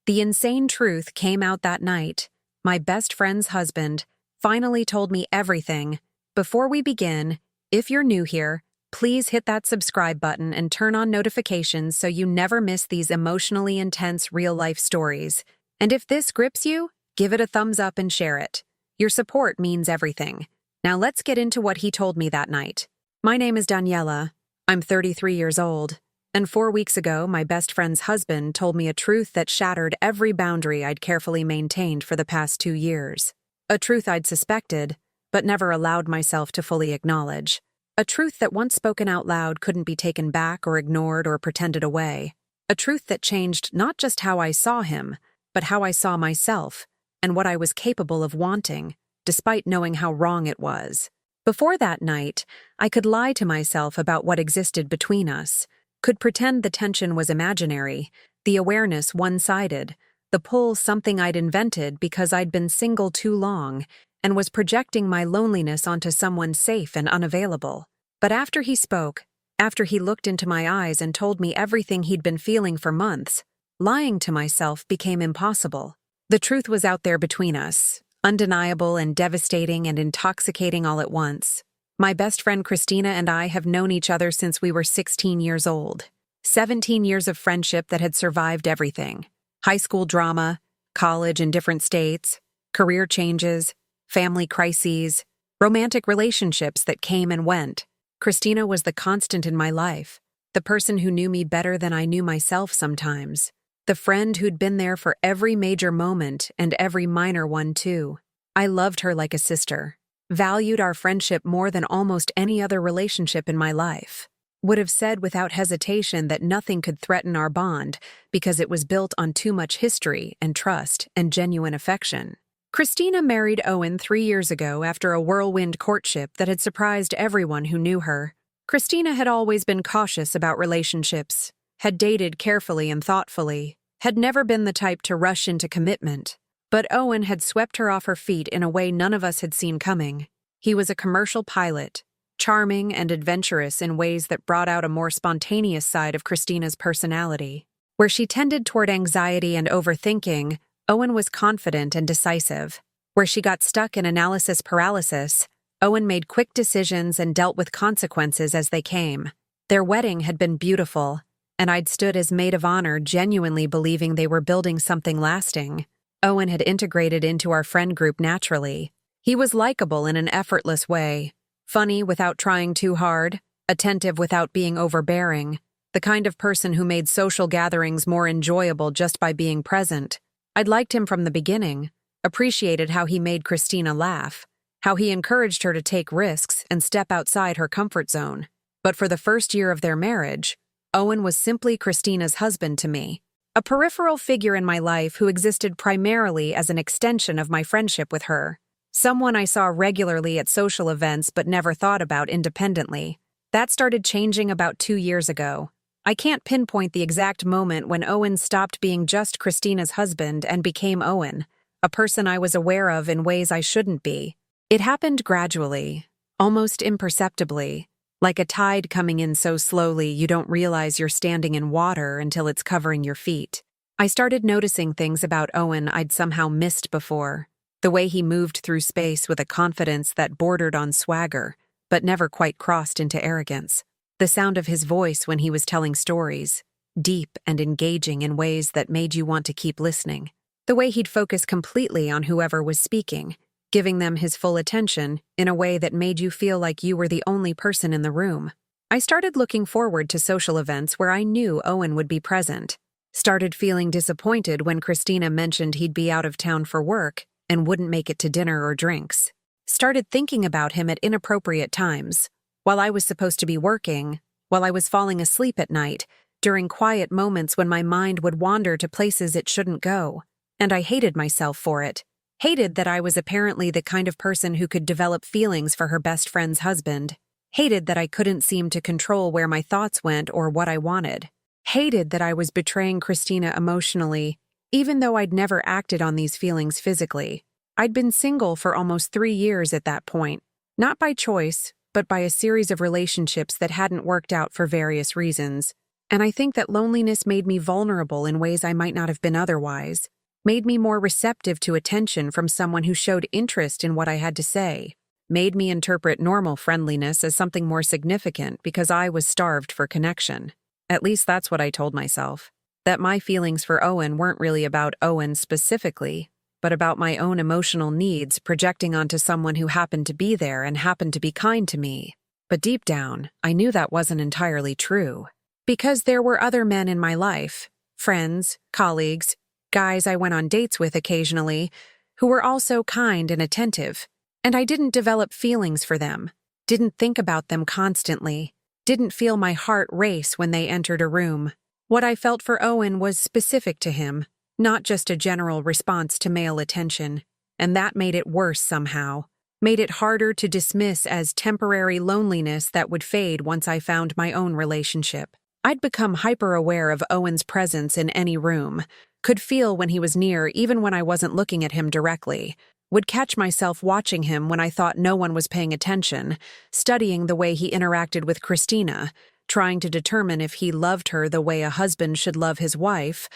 The insane truth came out that night. My best friend's husband finally told me everything. Before we begin, if you're new here, please hit that subscribe button and turn on notifications so you never miss these emotionally intense real-life stories. And if this grips you, give it a thumbs up and share it. Your support means everything. Now let's get into what he told me that night. My name is Daniela. I'm 33 years old. And 4 weeks ago, my best friend's husband told me a truth that shattered every boundary I'd carefully maintained for the past 2 years. A truth I'd suspected, but never allowed myself to fully acknowledge. A truth that once spoken out loud couldn't be taken back or ignored or pretended away. A truth that changed not just how I saw him, but how I saw myself, and what I was capable of wanting, despite knowing how wrong it was. Before that night, I could lie to myself about what existed between us, could pretend the tension was imaginary, the awareness one-sided, the pull something I'd invented because I'd been single too long and was projecting my loneliness onto someone safe and unavailable. But after he spoke, after he looked into my eyes and told me everything he'd been feeling for months, lying to myself became impossible. The truth was out there between us, undeniable and devastating and intoxicating all at once. My best friend Christina and I have known each other since we were 16 years old. 17 years of friendship that had survived everything. High school drama, college in different states, career changes, family crises, romantic relationships that came and went. Christina was the constant in my life, the person who knew me better than I knew myself sometimes, the friend who'd been there for every major moment and every minor one too. I loved her like a sister. Valued our friendship more than almost any other relationship in my life. Would have said without hesitation that nothing could threaten our bond because it was built on too much history and trust and genuine affection. Christina married Owen 3 years ago after a whirlwind courtship that had surprised everyone who knew her. Christina had always been cautious about relationships, had dated carefully and thoughtfully, had never been the type to rush into commitment. But Owen had swept her off her feet in a way none of us had seen coming. He was a commercial pilot, charming and adventurous in ways that brought out a more spontaneous side of Christina's personality. Where she tended toward anxiety and overthinking, Owen was confident and decisive. Where she got stuck in analysis paralysis, Owen made quick decisions and dealt with consequences as they came. Their wedding had been beautiful, and I'd stood as maid of honor genuinely believing they were building something lasting. Owen had integrated into our friend group naturally. He was likable in an effortless way, funny without trying too hard, attentive without being overbearing, the kind of person who made social gatherings more enjoyable just by being present. I'd liked him from the beginning, appreciated how he made Christina laugh, how he encouraged her to take risks and step outside her comfort zone. But for the first year of their marriage, Owen was simply Christina's husband to me. A peripheral figure in my life who existed primarily as an extension of my friendship with her. Someone I saw regularly at social events but never thought about independently. That started changing about 2 years ago. I can't pinpoint the exact moment when Owen stopped being just Christina's husband and became Owen, a person I was aware of in ways I shouldn't be. It happened gradually, almost imperceptibly. Like a tide coming in so slowly you don't realize you're standing in water until it's covering your feet. I started noticing things about Owen I'd somehow missed before. The way he moved through space with a confidence that bordered on swagger, but never quite crossed into arrogance. The sound of his voice when he was telling stories, deep and engaging in ways that made you want to keep listening. The way he'd focus completely on whoever was speaking, giving them his full attention in a way that made you feel like you were the only person in the room. I started looking forward to social events where I knew Owen would be present. Started feeling disappointed when Christina mentioned he'd be out of town for work and wouldn't make it to dinner or drinks. Started thinking about him at inappropriate times, while I was supposed to be working, while I was falling asleep at night, during quiet moments when my mind would wander to places it shouldn't go. And I hated myself for it. Hated that I was apparently the kind of person who could develop feelings for her best friend's husband. Hated that I couldn't seem to control where my thoughts went or what I wanted. Hated that I was betraying Christina emotionally, even though I'd never acted on these feelings physically. I'd been single for almost 3 years at that point, not by choice, but by a series of relationships that hadn't worked out for various reasons. And I think that loneliness made me vulnerable in ways I might not have been otherwise, made me more receptive to attention from someone who showed interest in what I had to say, made me interpret normal friendliness as something more significant because I was starved for connection. At least that's what I told myself. That my feelings for Owen weren't really about Owen specifically, but about my own emotional needs projecting onto someone who happened to be there and happened to be kind to me. But deep down, I knew that wasn't entirely true. Because there were other men in my life, friends, colleagues, guys I went on dates with occasionally, who were also kind and attentive, and I didn't develop feelings for them, didn't think about them constantly, didn't feel my heart race when they entered a room. What I felt for Owen was specific to him, not just a general response to male attention, and that made it worse somehow, made it harder to dismiss as temporary loneliness that would fade once I found my own relationship. I'd become hyper-aware of Owen's presence in any room, could feel when he was near even when I wasn't looking at him directly, would catch myself watching him when I thought no one was paying attention, studying the way he interacted with Christina, trying to determine if he loved her the way a husband should love his wife,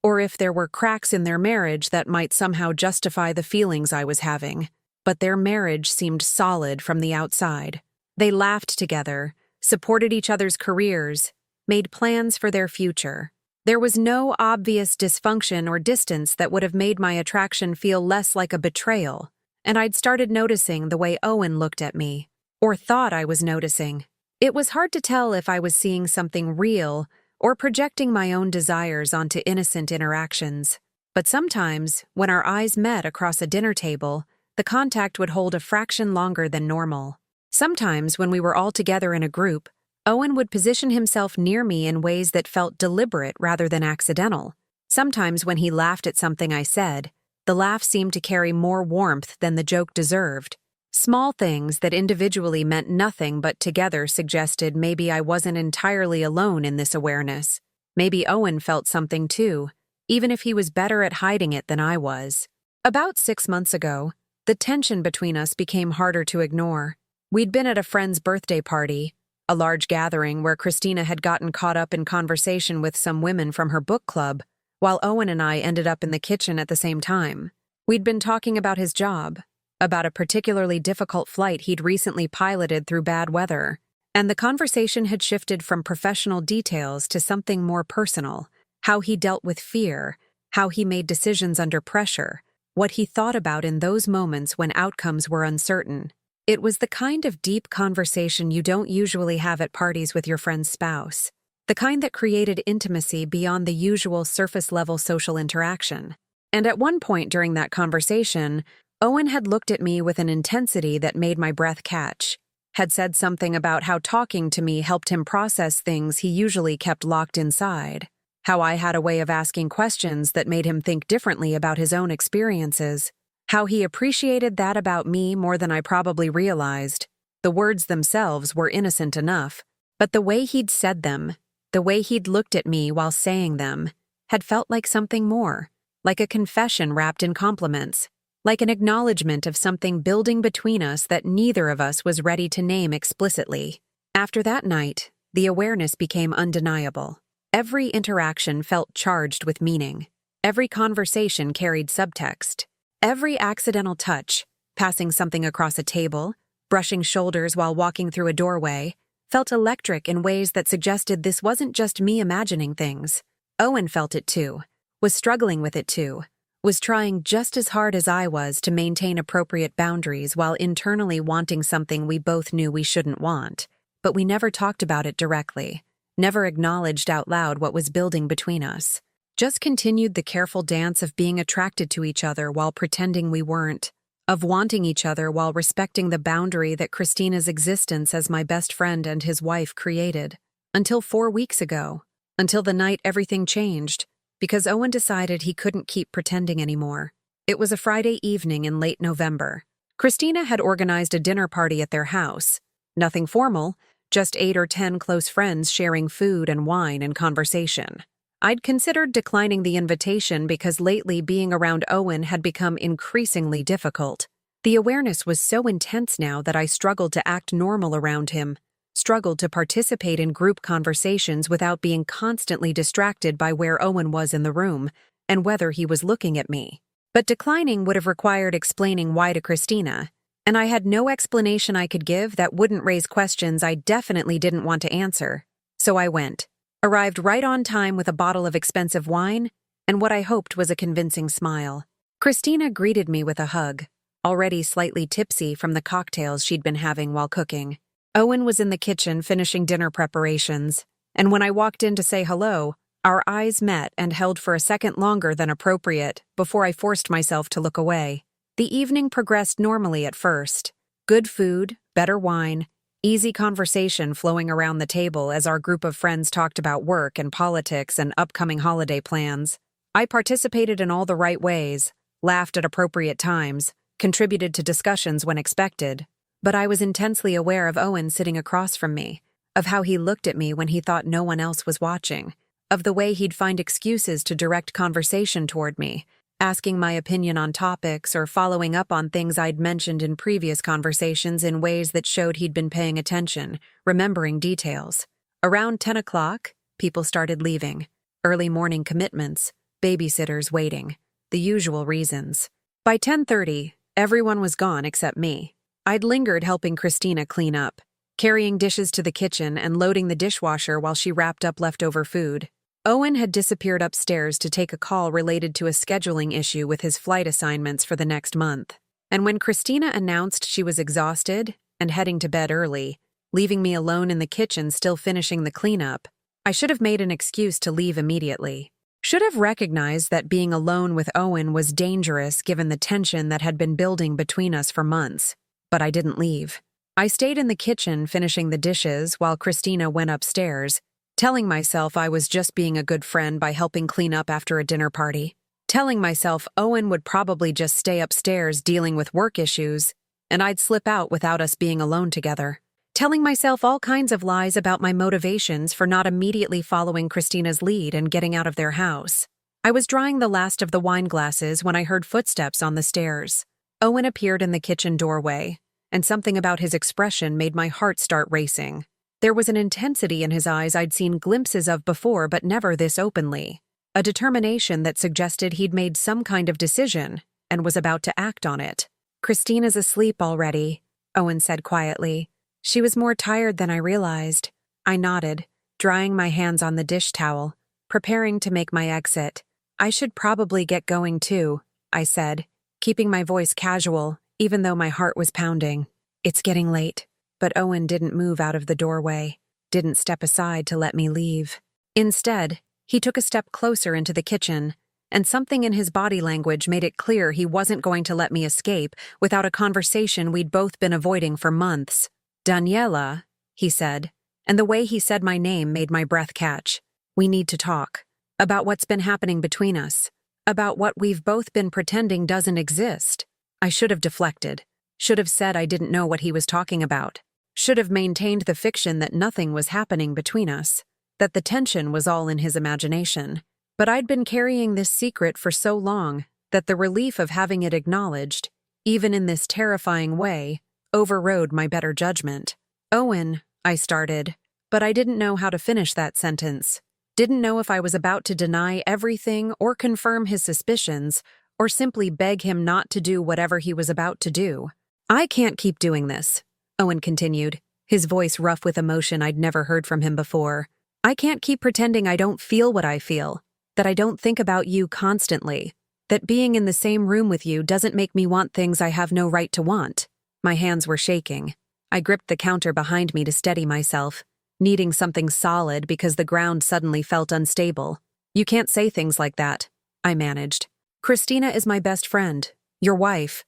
or if there were cracks in their marriage that might somehow justify the feelings I was having. But their marriage seemed solid from the outside. They laughed together, supported each other's careers, made plans for their future. There was no obvious dysfunction or distance that would have made my attraction feel less like a betrayal, and I'd started noticing the way Owen looked at me, or thought I was noticing. It was hard to tell if I was seeing something real or projecting my own desires onto innocent interactions. But sometimes, when our eyes met across a dinner table, the contact would hold a fraction longer than normal. Sometimes, when we were all together in a group, Owen would position himself near me in ways that felt deliberate rather than accidental. Sometimes when he laughed at something I said, the laugh seemed to carry more warmth than the joke deserved. Small things that individually meant nothing but together suggested maybe I wasn't entirely alone in this awareness. Maybe Owen felt something too, even if he was better at hiding it than I was. About 6 months ago, the tension between us became harder to ignore. We'd been at a friend's birthday party, a large gathering where Christina had gotten caught up in conversation with some women from her book club, while Owen and I ended up in the kitchen at the same time. We'd been talking about his job, about a particularly difficult flight he'd recently piloted through bad weather, and the conversation had shifted from professional details to something more personal, how he dealt with fear, how he made decisions under pressure, what he thought about in those moments when outcomes were uncertain. It was the kind of deep conversation you don't usually have at parties with your friend's spouse, the kind that created intimacy beyond the usual surface-level social interaction. And at one point during that conversation, Owen had looked at me with an intensity that made my breath catch, had said something about how talking to me helped him process things he usually kept locked inside, how I had a way of asking questions that made him think differently about his own experiences, how he appreciated that about me more than I probably realized. The words themselves were innocent enough, but the way he'd said them, the way he'd looked at me while saying them, had felt like something more, like a confession wrapped in compliments, like an acknowledgement of something building between us that neither of us was ready to name explicitly. After that night, the awareness became undeniable. Every interaction felt charged with meaning. Every conversation carried subtext. Every accidental touch, passing something across a table, brushing shoulders while walking through a doorway, felt electric in ways that suggested this wasn't just me imagining things. Owen felt it too, was struggling with it too, was trying just as hard as I was to maintain appropriate boundaries while internally wanting something we both knew we shouldn't want. But we never talked about it directly, never acknowledged out loud what was building between us. Just continued the careful dance of being attracted to each other while pretending we weren't, of wanting each other while respecting the boundary that Christina's existence as my best friend and his wife created. Until 4 weeks ago, until the night everything changed, because Owen decided he couldn't keep pretending anymore. It was a Friday evening in late November. Christina had organized a dinner party at their house. Nothing formal, just 8 or 10 close friends sharing food and wine and conversation. I'd considered declining the invitation because lately being around Owen had become increasingly difficult. The awareness was so intense now that I struggled to act normal around him. struggled to participate in group conversations without being constantly distracted by where Owen was in the room and whether he was looking at me. But declining would have required explaining why to Christina, and I had no explanation I could give that wouldn't raise questions I definitely didn't want to answer. So I went. Arrived right on time with a bottle of expensive wine and what I hoped was a convincing smile. Christina greeted me with a hug, already slightly tipsy from the cocktails she'd been having while cooking. Owen was in the kitchen finishing dinner preparations, and when I walked in to say hello, our eyes met and held for a second longer than appropriate before I forced myself to look away. The evening progressed normally at first. Good food, better wine, easy conversation flowing around the table as our group of friends talked about work and politics and upcoming holiday plans. I participated in all the right ways, laughed at appropriate times, contributed to discussions when expected, but I was intensely aware of Owen sitting across from me, of how he looked at me when he thought no one else was watching, of the way he'd find excuses to direct conversation toward me, asking my opinion on topics or following up on things I'd mentioned in previous conversations in ways that showed he'd been paying attention, remembering details. Around 10 o'clock, people started leaving. Early morning commitments, babysitters waiting, the usual reasons. By 10:30, everyone was gone except me. I'd lingered helping Christina clean up, carrying dishes to the kitchen and loading the dishwasher while she wrapped up leftover food. Owen had disappeared upstairs to take a call related to a scheduling issue with his flight assignments for the next month. And when Christina announced she was exhausted and heading to bed early, leaving me alone in the kitchen still finishing the cleanup, I should have made an excuse to leave immediately. Should have recognized that being alone with Owen was dangerous given the tension that had been building between us for months. But I didn't leave. I stayed in the kitchen finishing the dishes while Christina went upstairs, telling myself I was just being a good friend by helping clean up after a dinner party. Telling myself Owen would probably just stay upstairs dealing with work issues, and I'd slip out without us being alone together. Telling myself all kinds of lies about my motivations for not immediately following Christina's lead and getting out of their house. I was drying the last of the wine glasses when I heard footsteps on the stairs. Owen appeared in the kitchen doorway, and something about his expression made my heart start racing. There was an intensity in his eyes I'd seen glimpses of before but never this openly. A determination that suggested he'd made some kind of decision and was about to act on it. "Christina's asleep already," Owen said quietly. "She was more tired than I realized." I nodded, drying my hands on the dish towel, preparing to make my exit. "I should probably get going too," I said, keeping my voice casual, even though my heart was pounding. "It's getting late." But Owen didn't move out of the doorway, didn't step aside to let me leave. Instead, he took a step closer into the kitchen, and something in his body language made it clear he wasn't going to let me escape without a conversation we'd both been avoiding for months. "Daniela," he said, and the way he said my name made my breath catch. "We need to talk. About what's been happening between us. About what we've both been pretending doesn't exist." I should have deflected. Should have said I didn't know what he was talking about. Should have maintained the fiction that nothing was happening between us, that the tension was all in his imagination. But I'd been carrying this secret for so long that the relief of having it acknowledged, even in this terrifying way, overrode my better judgment. "Owen," I started, but I didn't know how to finish that sentence. Didn't know if I was about to deny everything or confirm his suspicions, or simply beg him not to do whatever he was about to do. "I can't keep doing this," Owen continued, his voice rough with emotion I'd never heard from him before. "I can't keep pretending I don't feel what I feel, that I don't think about you constantly, that being in the same room with you doesn't make me want things I have no right to want." My hands were shaking. I gripped the counter behind me to steady myself, needing something solid because the ground suddenly felt unstable. "You can't say things like that," I managed. "Christina is my best friend, your wife.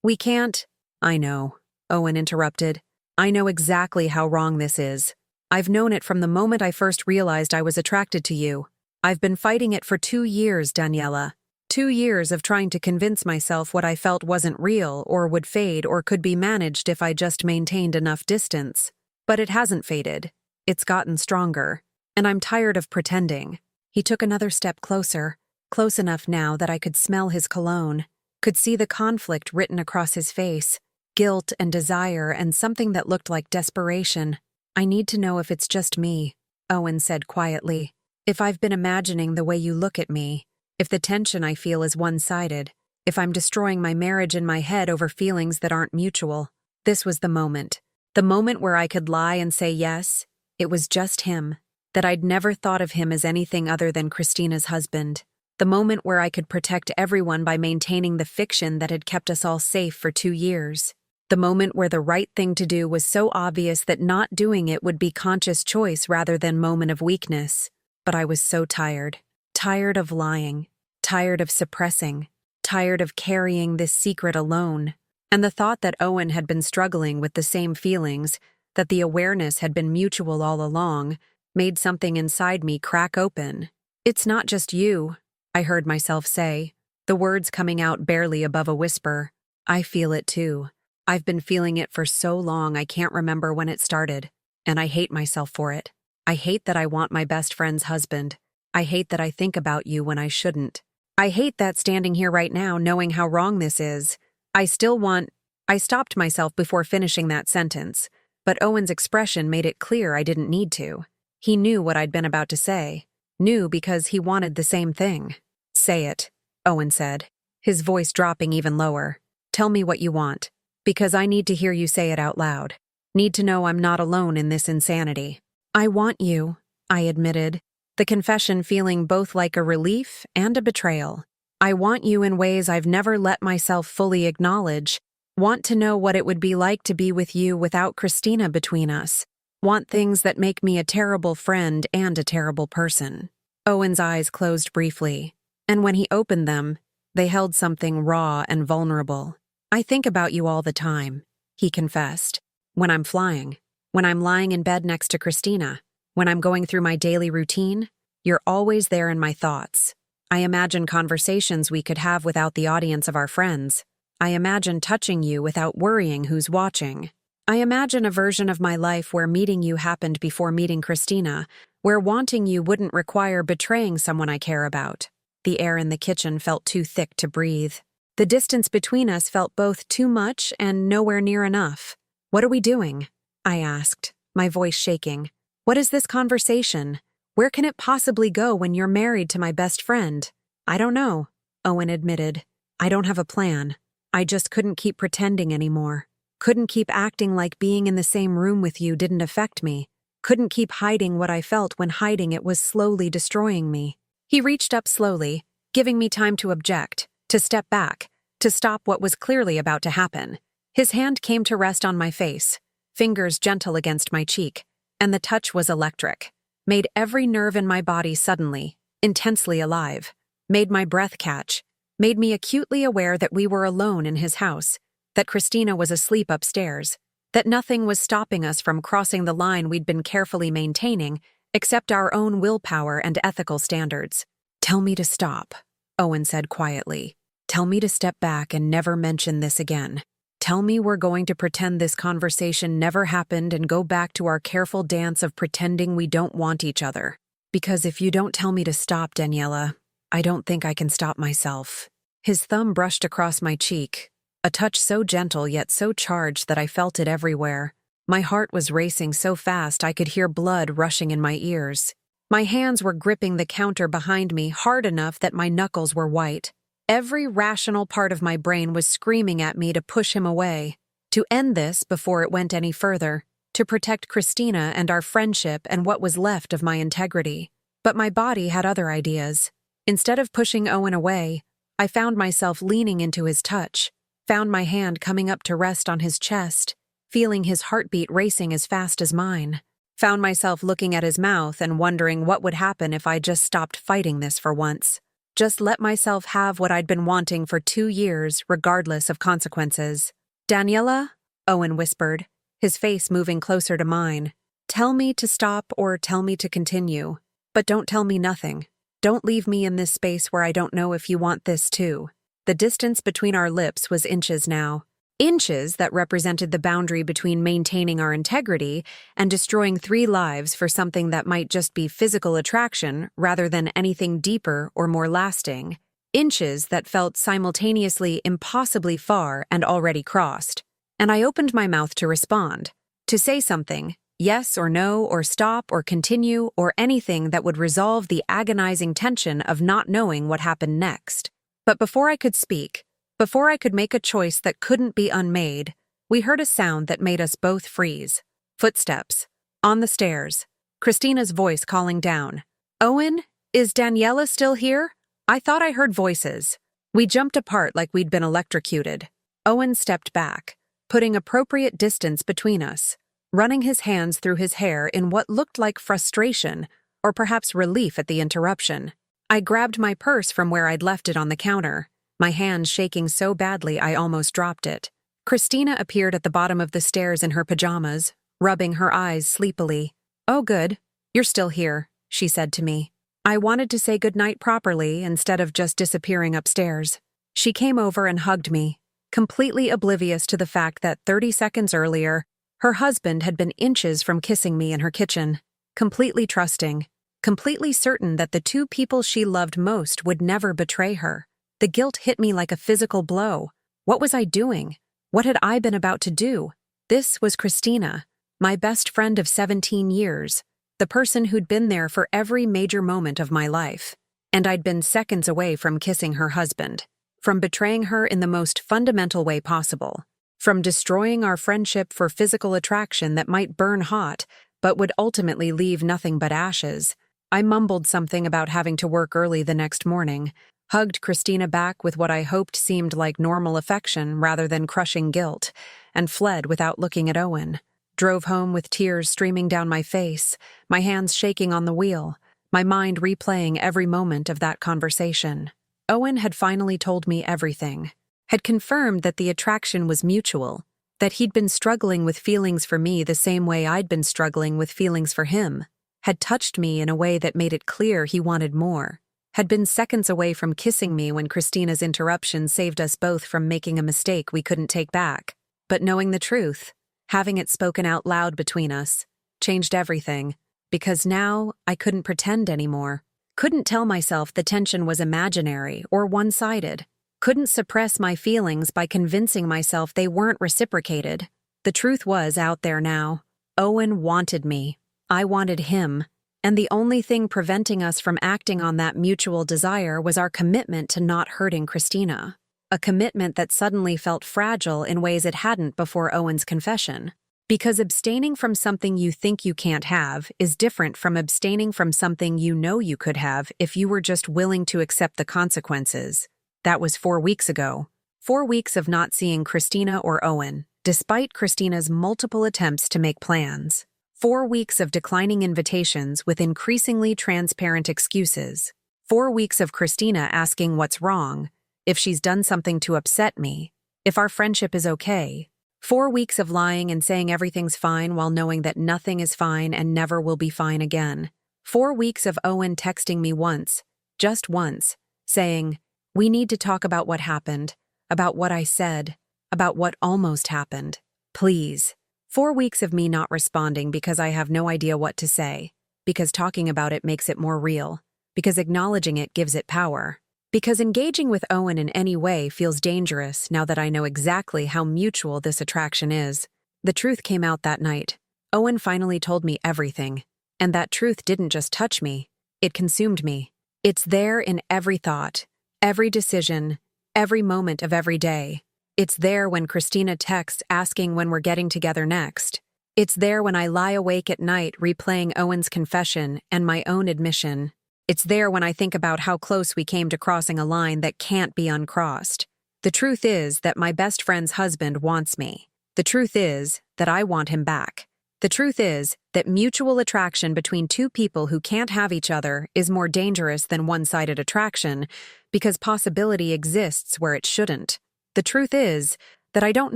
We can't—" "I know," Owen interrupted. "I know exactly how wrong this is. I've known it from the moment I first realized I was attracted to you. I've been fighting it for 2 years, Daniela. 2 years of trying to convince myself what I felt wasn't real or would fade or could be managed if I just maintained enough distance. But it hasn't faded. It's gotten stronger. And I'm tired of pretending." He took another step closer, close enough now that I could smell his cologne, could see the conflict written across his face, guilt and desire and something that looked like desperation. "I need to know if it's just me," Owen said quietly. "If I've been imagining the way you look at me, if the tension I feel is one-sided, if I'm destroying my marriage in my head over feelings that aren't mutual." This was the moment. The moment where I could lie and say yes, it was just him, that I'd never thought of him as anything other than Christina's husband. The moment where I could protect everyone by maintaining the fiction that had kept us all safe for 2 years. The moment where the right thing to do was so obvious that not doing it would be conscious choice rather than moment of weakness. But I was so tired. Tired of lying. Tired of suppressing. Tired of carrying this secret alone. And the thought that Owen had been struggling with the same feelings, that the awareness had been mutual all along, made something inside me crack open. "It's not just you," I heard myself say, the words coming out barely above a whisper. "I feel it too. I've been feeling it for so long I can't remember when it started, and I hate myself for it. I hate that I want my best friend's husband. I hate that I think about you when I shouldn't. I hate that standing here right now knowing how wrong this is. I stopped myself before finishing that sentence, but Owen's expression made it clear I didn't need to. He knew what I'd been about to say. Knew because he wanted the same thing. "Say it," Owen said, his voice dropping even lower. "Tell me what you want, because I need to hear you say it out loud. Need to know I'm not alone in this insanity." "I want you," I admitted, the confession feeling both like a relief and a betrayal. "I want you in ways I've never let myself fully acknowledge. Want to know what it would be like to be with you without Christina between us. Want things that make me a terrible friend and a terrible person." Owen's eyes closed briefly, and when he opened them, they held something raw and vulnerable. "I think about you all the time," he confessed. "When I'm flying, when I'm lying in bed next to Christina, when I'm going through my daily routine, you're always there in my thoughts. I imagine conversations we could have without the audience of our friends. I imagine touching you without worrying who's watching. I imagine a version of my life where meeting you happened before meeting Christina, where wanting you wouldn't require betraying someone I care about." The air in the kitchen felt too thick to breathe. The distance between us felt both too much and nowhere near enough. "What are we doing?" I asked, my voice shaking. "What is this conversation? Where can it possibly go when you're married to my best friend?" "I don't know," Owen admitted. "I don't have a plan. I just couldn't keep pretending anymore. Couldn't keep acting like being in the same room with you didn't affect me. Couldn't keep hiding what I felt when hiding it was slowly destroying me." He reached up slowly, giving me time to object, to step back, to stop what was clearly about to happen. His hand came to rest on my face, fingers gentle against my cheek, and the touch was electric. Made every nerve in my body suddenly, intensely alive. Made my breath catch. Made me acutely aware that we were alone in his house, that Christina was asleep upstairs, that nothing was stopping us from crossing the line we'd been carefully maintaining, except our own willpower and ethical standards. "Tell me to stop," Owen said quietly. "Tell me to step back and never mention this again. Tell me we're going to pretend this conversation never happened and go back to our careful dance of pretending we don't want each other. Because if you don't tell me to stop, Daniela, I don't think I can stop myself." His thumb brushed across my cheek, a touch so gentle yet so charged that I felt it everywhere. My heart was racing so fast I could hear blood rushing in my ears. My hands were gripping the counter behind me hard enough that my knuckles were white. Every rational part of my brain was screaming at me to push him away, to end this before it went any further, to protect Christina and our friendship and what was left of my integrity. But my body had other ideas. Instead of pushing Owen away, I found myself leaning into his touch, found my hand coming up to rest on his chest, feeling his heartbeat racing as fast as mine. Found myself looking at his mouth and wondering what would happen if I just stopped fighting this for once. Just let myself have what I'd been wanting for 2 years, regardless of consequences. "Daniela?" Owen whispered, his face moving closer to mine. "Tell me to stop or tell me to continue. But don't tell me nothing. Don't leave me in this space where I don't know if you want this too." The distance between our lips was inches now. Inches that represented the boundary between maintaining our integrity and destroying 3 lives for something that might just be physical attraction rather than anything deeper or more lasting. Inches that felt simultaneously impossibly far and already crossed. and I opened my mouth to respond, to say something, yes or no or stop or continue or anything that would resolve the agonizing tension of not knowing what happened next. But before I could speak, before I could make a choice that couldn't be unmade, we heard a sound that made us both freeze. Footsteps. On the stairs. Christina's voice calling down. "Owen, is Daniela still here? I thought I heard voices." We jumped apart like we'd been electrocuted. Owen stepped back, putting appropriate distance between us, running his hands through his hair in what looked like frustration or perhaps relief at the interruption. I grabbed my purse from where I'd left it on the counter, my hands shaking so badly I almost dropped it. Christina appeared at the bottom of the stairs in her pajamas, rubbing her eyes sleepily. "Oh good, you're still here," she said to me. I wanted to say goodnight properly instead of just disappearing upstairs. She came over and hugged me, completely oblivious to the fact that 30 seconds earlier, her husband had been inches from kissing me in her kitchen, completely trusting, completely certain that the two people she loved most would never betray her. The guilt hit me like a physical blow. What was I doing? What had I been about to do? This was Christina, my best friend of 17 years, the person who'd been there for every major moment of my life. And I'd been seconds away from kissing her husband, from betraying her in the most fundamental way possible, from destroying our friendship for physical attraction that might burn hot, but would ultimately leave nothing but ashes. I mumbled something about having to work early the next morning, hugged Christina back with what I hoped seemed like normal affection rather than crushing guilt, and fled without looking at Owen. Drove home with tears streaming down my face, my hands shaking on the wheel, my mind replaying every moment of that conversation. Owen had finally told me everything, had confirmed that the attraction was mutual, that he'd been struggling with feelings for me the same way I'd been struggling with feelings for him, had touched me in a way that made it clear he wanted more, had been seconds away from kissing me when Christina's interruption saved us both from making a mistake we couldn't take back. But knowing the truth, having it spoken out loud between us, changed everything, because now I couldn't pretend anymore. Couldn't tell myself the tension was imaginary or one-sided. Couldn't suppress my feelings by convincing myself they weren't reciprocated. The truth was out there now. Owen wanted me. I wanted him. And the only thing preventing us from acting on that mutual desire was our commitment to not hurting Christina. A commitment that suddenly felt fragile in ways it hadn't before Owen's confession. Because abstaining from something you think you can't have is different from abstaining from something you know you could have if you were just willing to accept the consequences. That was 4 weeks ago. 4 weeks of not seeing Christina or Owen, despite Christina's multiple attempts to make plans. 4 weeks of declining invitations with increasingly transparent excuses. 4 weeks of Christina asking what's wrong, if she's done something to upset me, if our friendship is okay. 4 weeks of lying and saying everything's fine while knowing that nothing is fine and never will be fine again. 4 weeks of Owen texting me once, just once, saying, "We need to talk about what happened, about what I said, about what almost happened. Please." 4 weeks of me not responding because I have no idea what to say, because talking about it makes it more real, because acknowledging it gives it power. Because engaging with Owen in any way feels dangerous now that I know exactly how mutual this attraction is. The truth came out that night. Owen finally told me everything. And that truth didn't just touch me, it consumed me. It's there in every thought, every decision, every moment of every day. It's there when Christina texts asking when we're getting together next. It's there when I lie awake at night replaying Owen's confession and my own admission. It's there when I think about how close we came to crossing a line that can't be uncrossed. The truth is that my best friend's husband wants me. The truth is that I want him back. The truth is that mutual attraction between two people who can't have each other is more dangerous than one-sided attraction because possibility exists where it shouldn't. The truth is that I don't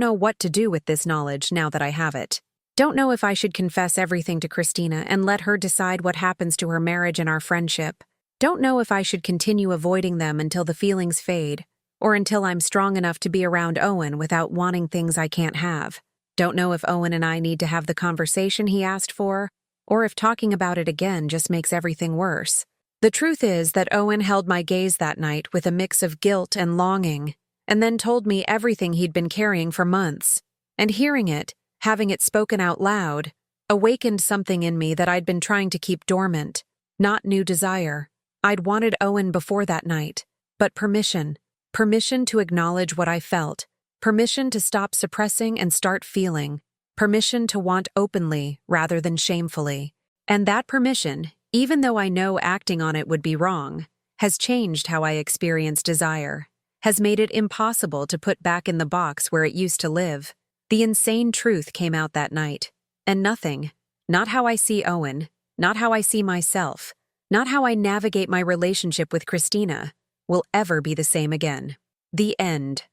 know what to do with this knowledge now that I have it. Don't know if I should confess everything to Christina and let her decide what happens to her marriage and our friendship. Don't know if I should continue avoiding them until the feelings fade, or until I'm strong enough to be around Owen without wanting things I can't have. Don't know if Owen and I need to have the conversation he asked for, or if talking about it again just makes everything worse. The truth is that Owen held my gaze that night with a mix of guilt and longing, and then told me everything he'd been carrying for months. And hearing it, having it spoken out loud, awakened something in me that I'd been trying to keep dormant. Not new desire. I'd wanted Owen before that night, but permission. Permission to acknowledge what I felt. Permission to stop suppressing and start feeling. Permission to want openly rather than shamefully. And that permission, even though I know acting on it would be wrong, has changed how I experience desire, has made it impossible to put back in the box where it used to live. The insane truth came out that night. And nothing, not how I see Owen, not how I see myself, not how I navigate my relationship with Christina, will ever be the same again. The end.